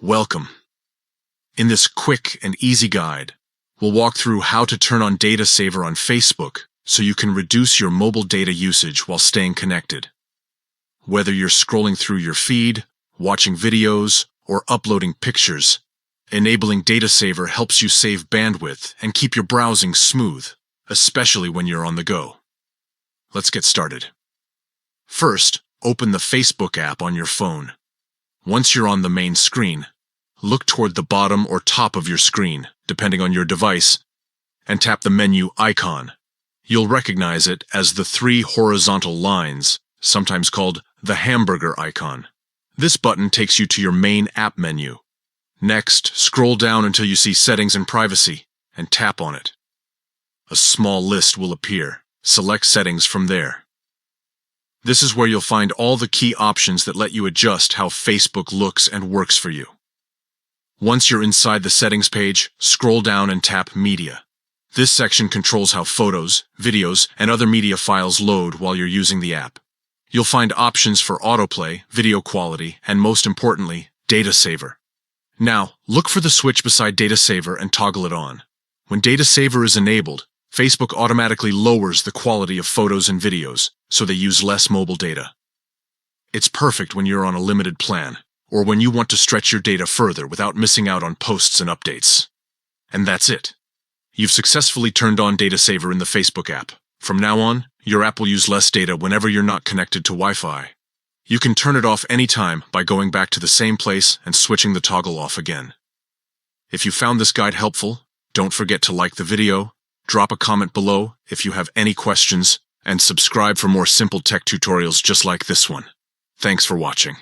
Welcome. In this quick and easy guide, we'll walk through how to turn on Data Saver on Facebook so you can reduce your mobile data usage while staying connected. Whether you're scrolling through your feed, watching videos, or uploading pictures, enabling Data Saver helps you save bandwidth and keep your browsing smooth, especially when you're on the go. Let's get started. First, open the Facebook app on your phone. Once you're on the main screen, look toward the bottom or top of your screen, depending on your device, and tap the menu icon. You'll recognize it as the three horizontal lines, sometimes called the hamburger icon. This button takes you to your main app menu. Next, scroll down until you see Settings and Privacy, and tap on it. A small list will appear. Select Settings from there. This is where you'll find all the key options that let you adjust how Facebook looks and works for you. Once you're inside the settings page, scroll down and tap Media. This section controls how photos, videos, and other media files load while you're using the app. You'll find options for autoplay, video quality, and most importantly, Data Saver. Now, look for the switch beside Data Saver and toggle it on. When Data Saver is enabled, Facebook automatically lowers the quality of photos and videos, so they use less mobile data. It's perfect when you're on a limited plan, or when you want to stretch your data further without missing out on posts and updates. And that's it. You've successfully turned on Data Saver in the Facebook app. From now on, your app will use less data whenever you're not connected to Wi-Fi. You can turn it off anytime by going back to the same place and switching the toggle off again. If you found this guide helpful, don't forget to like the video, drop a comment below if you have any questions, and subscribe for more simple tech tutorials just like this one. Thanks for watching.